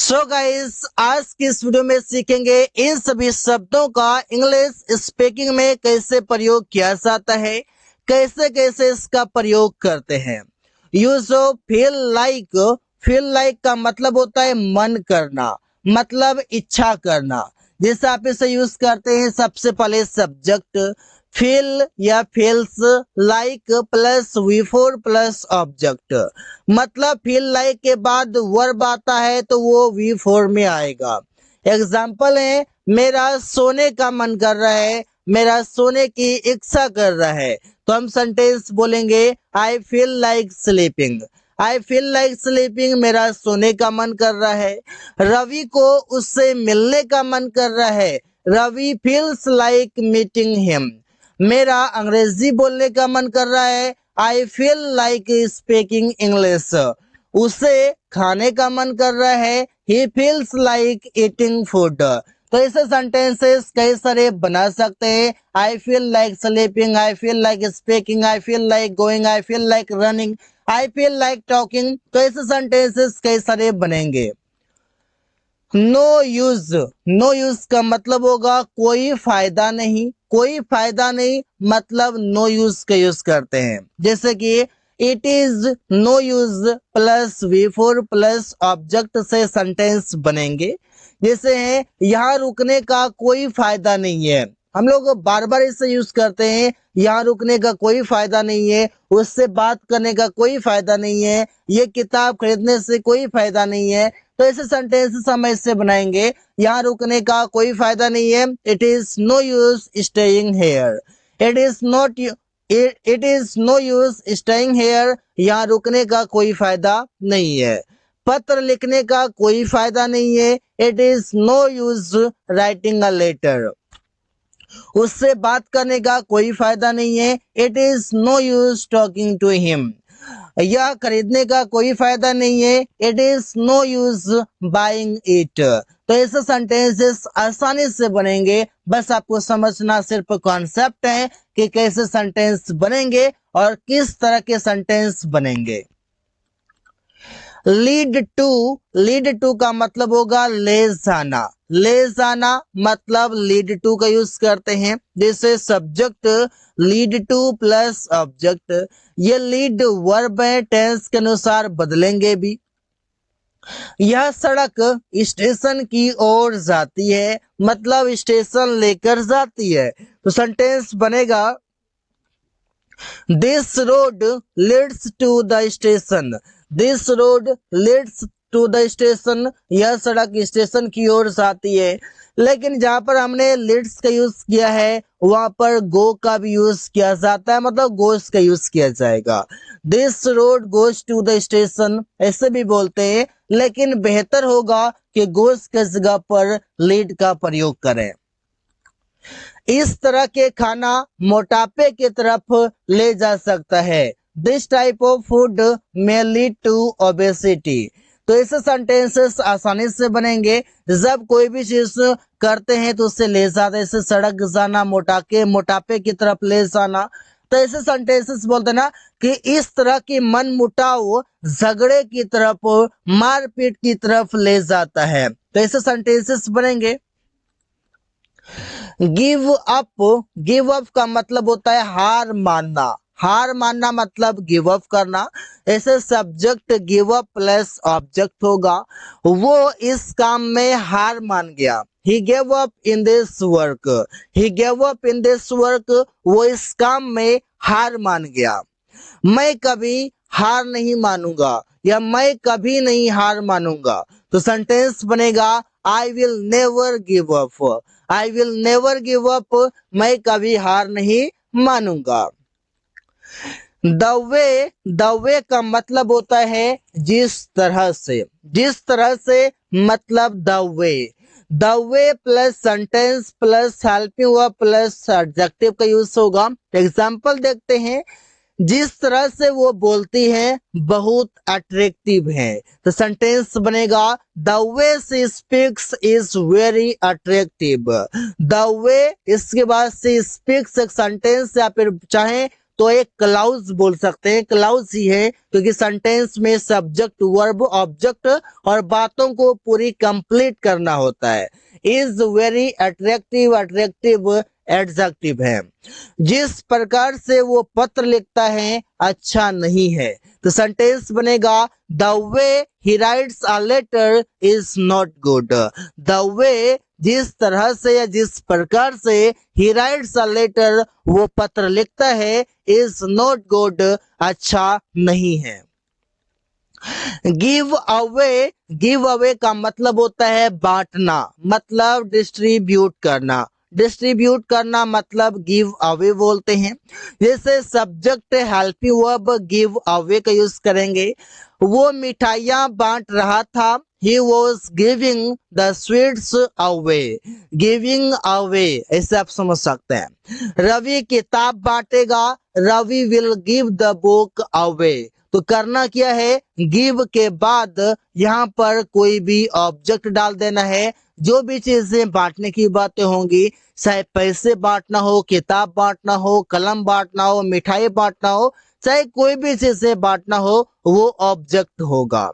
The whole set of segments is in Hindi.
सो गाइस, आज की इस वीडियो में सीखेंगे इन सभी शब्दों का इंग्लिश स्पीकिंग में कैसे प्रयोग किया जाता है, कैसे कैसे इसका प्रयोग करते हैं। यूज ऑफ फील लाइक का मतलब होता है मन करना, मतलब इच्छा करना। जैसे आप इसे यूज करते हैं, सबसे पहले सब्जेक्ट फील या feels like plus V4 plus object. मतलब फील लाइक के बाद वर्ब आता है तो वो V4 में आएगा। एग्जाम्पल है, मेरा सोने का मन कर रहा है, मेरा सोने की इच्छा कर रहा है, तो हम सेंटेंस बोलेंगे आई feel like sleeping. I feel like sleeping, मेरा सोने का मन कर रहा है। रवि को उससे मिलने का मन कर रहा है, Ravi feels like meeting him. मेरा अंग्रेजी बोलने का मन कर रहा है, I feel like speaking English. उसे खाने का मन कर रहा है, he feels like eating food. तो ऐसे सेंटेंसेस कई सारे बना सकते हैं। I feel like sleeping, I feel like speaking, I feel like going, I feel like running, I feel like talking. तो ऐसे सेंटेंसेस कई सारे बनेंगे। नो यूज का मतलब होगा कोई फायदा नहीं, कोई फायदा नहीं, मतलब नो यूज का यूज करते हैं। जैसे कि it is no use plus V4 plus object से सेंटेंस बनेंगे। जैसे है, यहाँ रुकने का कोई फायदा नहीं है। हम लोग बार बार इसे यूज करते हैं, यहाँ रुकने का कोई फायदा नहीं है, उससे बात करने का कोई फायदा नहीं है, ये किताब खरीदने से कोई फायदा नहीं है। तो ऐसे सेंटेंसेस हम इससे बनाएंगे, यहाँ रुकने का कोई फायदा नहीं है। It is no use staying here. It is not it is no use staying here, यहाँ रुकने का कोई फायदा नहीं है। पत्र लिखने का कोई फायदा नहीं है। It is no use writing a letter. उससे बात करने का कोई फायदा नहीं है। It is no use talking to him. यह खरीदने का कोई फायदा नहीं है। It is no use buying it. तो ऐसे सेंटेंसेस आसानी से बनेंगे, बस आपको समझना सिर्फ कॉन्सेप्ट है कि कैसे सेंटेंस बनेंगे और किस तरह के सेंटेंस बनेंगे। लीड टू का मतलब होगा ले जाना। ले जाना मतलब लीड टू का यूज करते हैं। जैसे subject lead two plus object, ये लीड वर्ब है, टेंस के अनुसार बदलेंगे भी। यह सड़क स्टेशन की ओर जाती है, मतलब स्टेशन लेकर जाती है। तो सेंटेंस बनेगा this road leads to the station. This road leads to the station, यह सड़क स्टेशन की ओर जाती है। लेकिन जहां पर हमने लीड्स का यूज किया है, वहां पर गो का भी यूज किया जाता है, मतलब गोस का यूज किया जाएगा। This road goes to the station ऐसे भी बोलते हैं, लेकिन बेहतर होगा कि गोस के जगह पर लीड का प्रयोग करें। इस तरह के खाना मोटापे की तरफ ले जा सकता है। This type of food may lead to obesity. तो ऐसे सेंटेंसेस आसानी से बनेंगे। जब कोई भी चीज करते हैं तो उससे ले जाते, जैसे सड़क जाना, मोटापे की तरफ ले जाना। तो ऐसे सेंटेंसेस बोलते ना कि इस तरह की मन मुटाव झगड़े की तरफ, मारपीट की तरफ ले जाता है। तो ऐसे सेंटेंसेस बनेंगे। गिव अप का मतलब होता है हार मानना। हार मानना मतलब गिव अप करना। ऐसे subject give up plus object होगा। वो इस काम में हार मान गया। He gave up in this work. He gave up in this work, वो इस काम में हार मान गया। मैं कभी हार नहीं मानूंगा, या मैं कभी नहीं हार मानूंगा। तो सेंटेंस बनेगा I will never give up. I will never give up, मैं कभी हार नहीं मानूंगा। द वे का मतलब होता है जिस तरह से। जिस तरह से मतलब the way plus sentence plus helping verb plus adjective का यूज होगा। एग्जाम्पल देखते हैं। जिस तरह से वो बोलती है बहुत अट्रैक्टिव है। तो सेंटेंस बनेगा the way she speaks is very attractive. The way, इसके बाद शी स्पीक्स एक सेंटेंस, या फिर चाहे तो एक क्लाउज बोल सकते हैं, क्लाउज ही है, क्योंकि सेंटेंस में सब्जेक्ट वर्ब ऑब्जेक्ट और बातों को पूरी कंप्लीट करना होता है। Is very attractive, attractive adjective है। जिस प्रकार से वो पत्र लिखता है अच्छा नहीं है, तो सेंटेंस बनेगा the way he writes a letter is not good. The way, जिस तरह से या जिस प्रकार से ही राइट्स अ लेटर, वो पत्र लिखता है, इज नॉट गुड, अच्छा नहीं है। गिव अवे, गिव अवे का मतलब होता है बांटना, मतलब डिस्ट्रीब्यूट करना। डिस्ट्रीब्यूट करना मतलब गिव अवे बोलते हैं। जैसे subject helping verb give away का यूज करेंगे। वो मिठाइयां बांट रहा था, he was giving the sweets away, giving away, ऐसे आप समझ सकते हैं। रवि किताब बांटेगा, Ravi will give the book away. तो करना क्या है, गिव के बाद यहाँ पर कोई भी ऑब्जेक्ट डाल देना है। जो भी चीजें बांटने की बातें होंगी, चाहे पैसे बांटना हो, किताब बांटना हो, कलम बांटना हो, मिठाई बांटना हो, चाहे कोई भी चीजें बांटना हो, वो ऑब्जेक्ट होगा।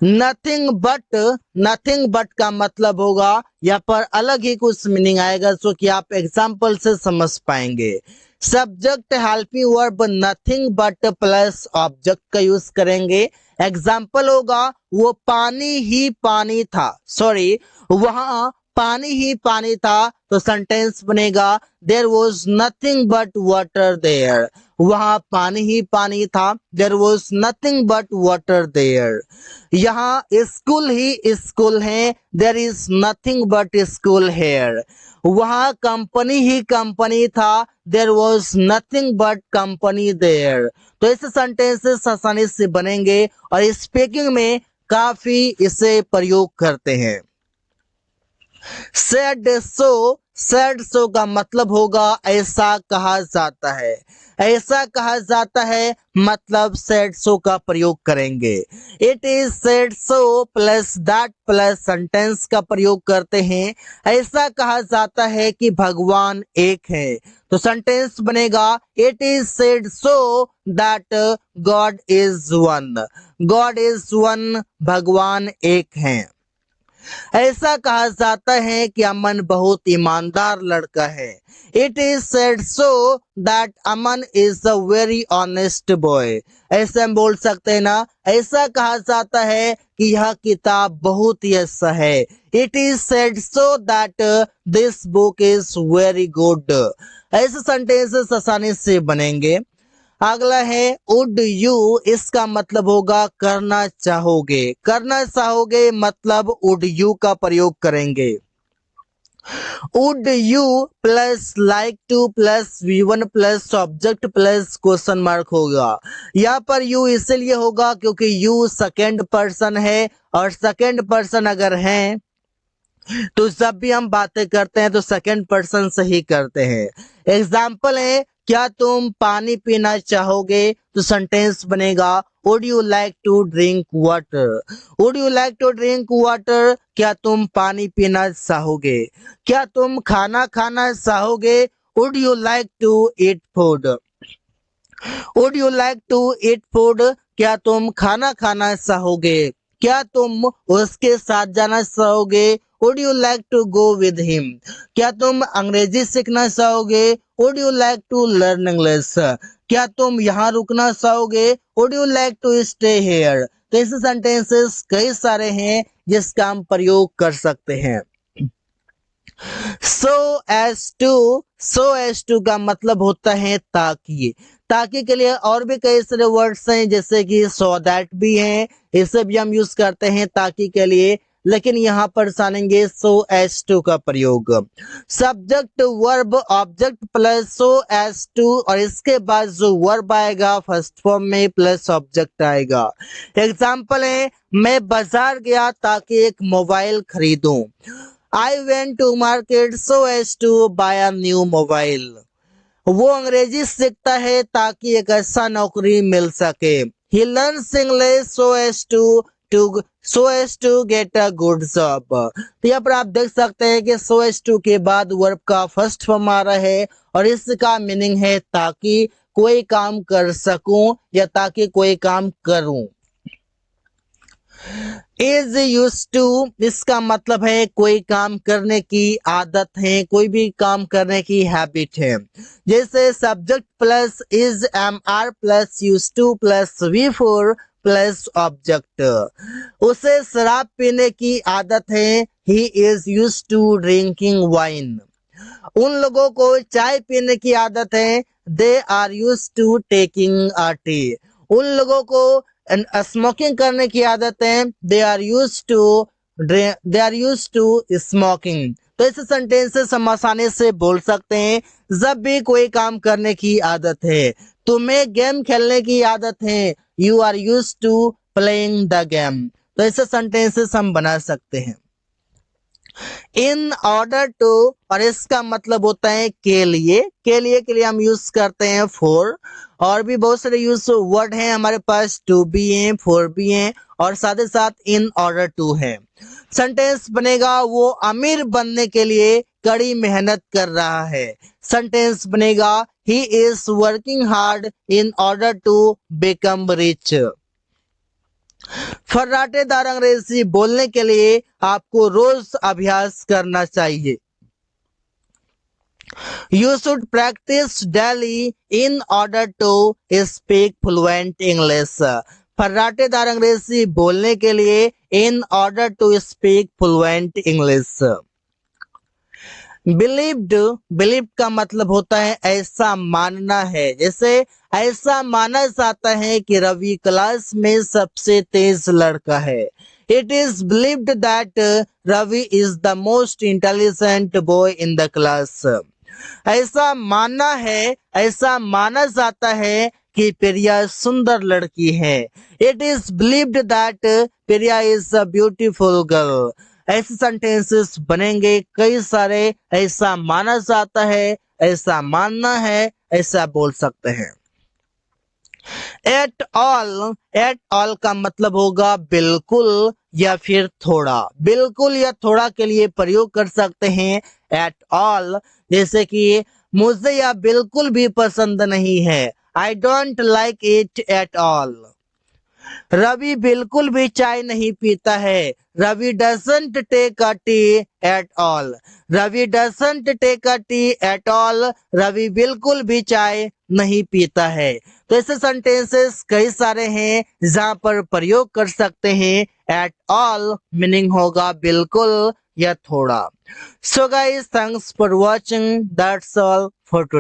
नथिंग बट, नथिंग बट का मतलब होगा, यहाँ पर अलग ही कुछ मीनिंग आएगा, जो कि आप एग्जाम्पल से समझ पाएंगे। Subject helping verb nothing but plus object का यूज करेंगे। एग्जाम्पल होगा वो पानी ही पानी था, सॉरी वहां पानी ही पानी था, तो सेंटेंस बनेगा there was nothing but water there. वहां पानी ही पानी था, there was nothing but water there. यहाँ स्कूल ही स्कूल है, there is nothing but school here. वहां कंपनी ही कंपनी था, there was nothing but company there. तो ऐसे सेंटेंसेस आसानी से बनेंगे और स्पीकिंग में काफी इसे प्रयोग करते हैं। सेड सो, सेड सो का मतलब होगा ऐसा कहा जाता है। ऐसा कहा जाता है मतलब सेड सो का प्रयोग करेंगे। It is said so plus that plus sentence का प्रयोग करते हैं। ऐसा कहा जाता है कि भगवान एक है, तो सेंटेंस बनेगा it is said so that God is one. God is one, भगवान एक है। ऐसा कहा जाता है कि अमन बहुत ईमानदार लड़का है। It is said so that Aman is a very honest boy. ऐसे हम बोल सकते हैं ना, ऐसा कहा जाता है कि यह किताब बहुत ही अच्छा है। It is said so that this book is very good. ऐसे सेंटेंसेस आसानी से बनेंगे। अगला है वुड यू, इसका मतलब होगा करना चाहोगे। करना चाहोगे मतलब वुड यू का प्रयोग करेंगे। Would you plus like two plus V1 plus object plus question mark होगा। यहाँ पर यू इसलिए होगा क्योंकि यू सेकेंड पर्सन है, और सेकेंड पर्सन अगर है तो जब भी हम बातें करते हैं तो सेकंड पर्सन से ही करते हैं। एग्जाम्पल है क्या तुम पानी पीना चाहोगे, तो सेंटेंस बनेगा would you like to drink water. Would you like to drink water, क्या तुम पानी पीना चाहोगे। क्या तुम खाना खाना चाहोगे, would you like to eat food. Would you like to eat food, क्या तुम खाना खाना चाहोगे। क्या तुम उसके साथ जाना चाहोगे, would you like to go with him. क्या तुम अंग्रेजी सीखना चाहोगे, would you like to learn English. क्या तुम यहाँ रुकना चाहोगे, would you like to stay here. तो ऐसे सेंटेंसेस कई सारे हैं जिसका हम प्रयोग कर सकते हैं। सो एज टू का मतलब होता है ताकि। ताकि के लिए और भी कई सारे वर्ड्स हैं, जैसे कि सो दैट भी हैं, इसे भी हम यूज करते हैं ताकि के लिए, लेकिन यहाँ पर जानेंगे सो एज टू का प्रयोग। Subject verb object plus so as to, और इसके बाद जो वर्ब आएगा फर्स्ट फॉर्म में प्लस ऑब्जेक्ट आएगा। एग्जाम्पल है मैं बाजार गया ताकि एक मोबाइल खरीदूं। I went to market so as to buy a new mobile. वो अंग्रेजी सीखता है ताकि एक अच्छा नौकरी मिल सके। He learns English so as to as to get a good job. तो यहाँ पर आप देख सकते हैं कि सो एज टू के बाद वर्ब का फर्स्ट फॉर्म आ रहा है और इसका मीनिंग है ताकि कोई काम कर सकूं या ताकि कोई काम करूं। इज यूज टू, इसका मतलब है कोई काम करने की आदत है, कोई भी काम करने की हैबिट है। जैसे subject plus is am are plus use to plus V4 plus object. उसे शराब पीने की आदत है, he is use to drinking wine. उन लोगों को चाय पीने की आदत है, they are use to taking a tea. उन लोगों को स्मोकिंग करने की आदत है, they are use to smoking. तो ऐसे सेंटेंसेस हम आसानी से बोल सकते हैं। जब भी कोई काम करने की आदत है, तुम्हें गेम खेलने की आदत है, you are use to playing the game. तो ऐसे सेंटेंसेस हम बना सकते हैं। इन ऑर्डर टू, और इसका मतलब होता है के लिए। के लिए हम यूज करते हैं फॉर। और भी बहुत सारे यूज वर्ड हैं हमारे पास, टू भी हैं, फॉर भी हैं और साथ ही साथ इन ऑर्डर टू है। सेंटेंस बनेगा वो अमीर बनने के लिए कड़ी मेहनत कर रहा है। सेंटेंस बनेगा he is working hard in order to become rich. फर्राटेदार अंग्रेजी बोलने के लिए आपको रोज अभ्यास करना चाहिए। You should practice daily in order to speak fluent English. फर्राटेदार अंग्रेजी बोलने के लिए in order to speak fluent English. Believed का मतलब होता है ऐसा मानना है। जैसे ऐसा माना जाता है कि रवि क्लास में सबसे तेज लड़का है। It is believed that Ravi is the most intelligent boy in the class. ऐसा मानना है, ऐसा माना जाता है कि प्रिया सुंदर लड़की है। It is believed that Priya is a beautiful girl. ऐसे सेंटेंसेस बनेंगे कई सारे। ऐसा माना जाता है, ऐसा मानना है, ऐसा बोल सकते हैं। एट ऑल का मतलब होगा बिल्कुल या फिर थोड़ा। बिल्कुल या थोड़ा के लिए प्रयोग कर सकते हैं एट ऑल। जैसे कि मुझे यह बिल्कुल भी पसंद नहीं है, I don't like it at all. Ravi बिल्कुल भी चाय नहीं पीता है, Ravi doesn't take a tea at all. Ravi doesn't take a tea at all, Ravi बिल्कुल भी चाय नहीं पीता है। तो ऐसे सेंटेंसेस कई सारे हैं जहां पर प्रयोग कर सकते हैं एट ऑल। मीनिंग होगा बिल्कुल या थोड़ा। So guys, thanks for watching, that's all for today.